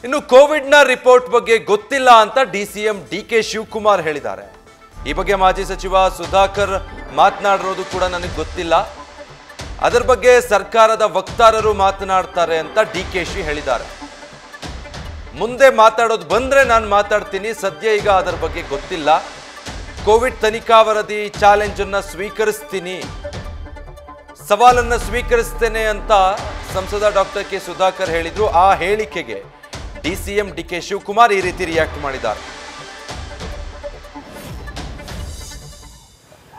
ಇನ್ನು ಕೋವಿಡ್ನ ರಿಪೋರ್ಟ್ ಬಗ್ಗೆ ಗೊತ್ತಿಲ್ಲ ಅಂತ ಡಿಸಿಎಂ ಡಿಕೆ ಶಿವಕುಮಾರ್ ಹೇಳಿದ್ದಾರೆ. ಈ ಬಗ್ಗೆ ಮಾಜಿ ಸಚಿವ ಸುಧಾಕರ್ ಮಾತನಾಡಿರೋದು ಕೂಡ ನನಗೆ ಗೊತ್ತಿಲ್ಲ, ಅದರ ಬಗ್ಗೆ ಸರ್ಕಾರದ ವಕ್ತಾರರು ಮಾತನಾಡ್ತಾರೆ ಅಂತ ಡಿಕೆಶಿ ಹೇಳಿದ್ದಾರೆ. ಮುಂದೆ ಮಾತಾಡೋದು ಬಂದ್ರೆ ನಾನು ಮಾತಾಡ್ತೀನಿ, ಸದ್ಯ ಈಗ ಅದರ ಬಗ್ಗೆ ಗೊತ್ತಿಲ್ಲ. ಕೋವಿಡ್ ತನಿಖಾ ವರದಿ ಚಾಲೆಂಜ್ ಅನ್ನ ಸ್ವೀಕರಿಸ್ತೀನಿ, ಸವಾಲನ್ನು ಸ್ವೀಕರಿಸ್ತೇನೆ ಅಂತ ಸಂಸದ ಡಾಕ್ಟರ್ ಕೆ ಸುಧಾಕರ್ ಹೇಳಿದ್ರು. ಆ ಹೇಳಿಕೆಗೆ ಡಿಸಿಎಂ ಡಿಕೆ ಶಿವಕುಮಾರ್ ಈ ರೀತಿ ರಿಯಾಕ್ಟ್ ಮಾಡಿದ್ದಾರೆ.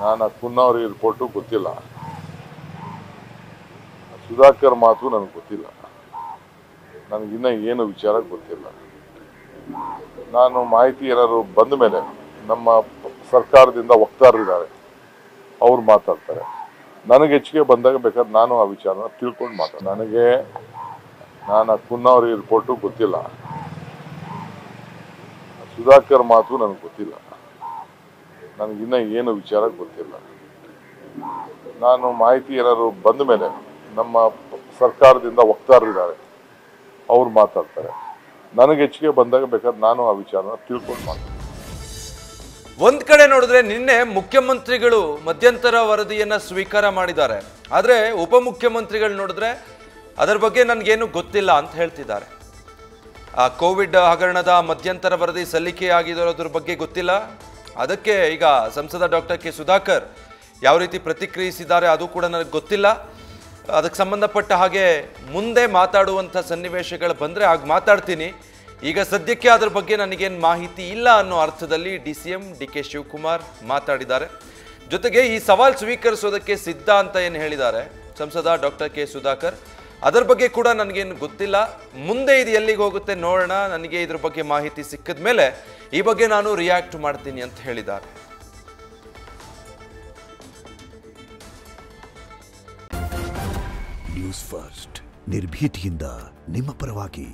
ನಾನು ಕುನ್ನವ್ರ ರಿಪೋರ್ಟು ಗೊತ್ತಿಲ್ಲ, ಸುಧಾಕರ್ ಮಾತು ನನಗೆ ಗೊತ್ತಿಲ್ಲ, ನನಗಿನ್ನ ಏನು ವಿಚಾರ ಗೊತ್ತಿಲ್ಲ. ನಾನು ಮಾಹಿತಿ ಏನಾದ್ರು ಬಂದ ಮೇಲೆ ನಮ್ಮ ಸರ್ಕಾರದಿಂದ ವಕ್ತಾರರಿದ್ದಾರೆ, ಅವ್ರು ಮಾತಾಡ್ತಾರೆ. ನನಗೆ ಹೆಚ್ಚಿಗೆ ಬಂದಾಗ ಬೇಕಾದ್ರೆ ನಾನು ಆ ವಿಚಾರನ ತಿಳ್ಕೊಂಡು ಮಾತಾಡ. ನಾನು ಕುನ್ನವ್ರ ರಿಪೋರ್ಟು ಗೊತ್ತಿಲ್ಲ, ಸುಧಾಕರ್ ಮಾತು ನನಗೆ ಗೊತ್ತಿಲ್ಲ, ನನಗಿನ್ನ ಏನು ವಿಚಾರ ಗೊತ್ತಿಲ್ಲ. ನಾನು ಮಾಹಿತಿ ಏನಾದ್ರು ಬಂದ ಮೇಲೆ ನಮ್ಮ ಸರ್ಕಾರದಿಂದ ವಕ್ತಾರರಿದ್ದಾರೆ, ಅವ್ರು ಮಾತಾಡ್ತಾರೆ. ನನಗೆ ಹೆಚ್ಚಿಗೆ ಬಂದಾಗ ಬೇಕಾದ್ರೆ ನಾನು ಆ ವಿಚಾರನ ತಿಳ್ಕೊಂಡು ಮಾತಾಡ್ತೀನಿ. ಒಂದ್ ಕಡೆ ನೋಡಿದ್ರೆ ನಿನ್ನೆ ಮುಖ್ಯಮಂತ್ರಿಗಳು ಮಧ್ಯಂತರ ವರದಿಯನ್ನ ಸ್ವೀಕಾರ ಮಾಡಿದ್ದಾರೆ, ಆದ್ರೆ ಉಪಮುಖ್ಯಮಂತ್ರಿಗಳು ನೋಡಿದ್ರೆ ಅದರ ಬಗ್ಗೆ ನನಗೇನು ಗೊತ್ತಿಲ್ಲ ಅಂತ ಹೇಳ್ತಿದ್ದಾರೆ. ಆ ಕೋವಿಡ್ ಹಗರಣದ ಮಧ್ಯಂತರ ವರದಿ ಸಲ್ಲಿಕೆ ಆಗಿರೋದ್ರ ಬಗ್ಗೆ ಗೊತ್ತಿಲ್ಲ. ಅದಕ್ಕೆ ಈಗ ಸಂಸದ ಡಾಕ್ಟರ್ ಕೆ ಸುಧಾಕರ್ ಯಾವ ರೀತಿ ಪ್ರತಿಕ್ರಿಯಿಸಿದ್ದಾರೆ ಅದು ಕೂಡ ನನಗೆ ಗೊತ್ತಿಲ್ಲ. ಅದಕ್ಕೆ ಸಂಬಂಧಪಟ್ಟ ಹಾಗೆ ಮುಂದೆ ಮಾತಾಡುವಂಥ ಸನ್ನಿವೇಶಗಳು ಬಂದರೆ ಆಗ ಮಾತಾಡ್ತೀನಿ, ಈಗ ಸದ್ಯಕ್ಕೆ ಅದರ ಬಗ್ಗೆ ನನಗೇನು ಮಾಹಿತಿ ಇಲ್ಲ ಅನ್ನೋ ಅರ್ಥದಲ್ಲಿ ಡಿಸಿಎಂ ಡಿಕೆ ಶಿವಕುಮಾರ್ ಮಾತಾಡಿದ್ದಾರೆ. ಜೊತೆಗೆ ಈ ಸವಾಲ್ ಸ್ವೀಕರಿಸೋದಕ್ಕೆ ಸಿದ್ಧ ಅಂತ ಏನು ಹೇಳಿದ್ದಾರೆ ಸಂಸದ ಡಾಕ್ಟರ್ ಕೆ ಸುಧಾಕರ್, ಅದರ ಬಗ್ಗೆ ಕೂಡ ನನಗೇನು ಗೊತ್ತಿಲ್ಲ. ಮುಂದೆ ಇದು ಎಲ್ಲಿಗೆ ಹೋಗುತ್ತೆ ನೋಡೋಣ, ನನಗೆ ಇದ್ರ ಬಗ್ಗೆ ಮಾಹಿತಿ ಸಿಕ್ಕಿದ ಮೇಲೆ ಈ ಬಗ್ಗೆ ನಾನು ರಿಯಾಕ್ಟ್ ಮಾಡ್ತೀನಿ ಅಂತ ಹೇಳಿದ್ದಾರೆ. ನ್ಯೂಸ್ ಫಸ್ಟ್ ನಿರ್ಭೀತಿಯಿಂದ ನಿಮ್ಮ ಪರವಾಗಿ.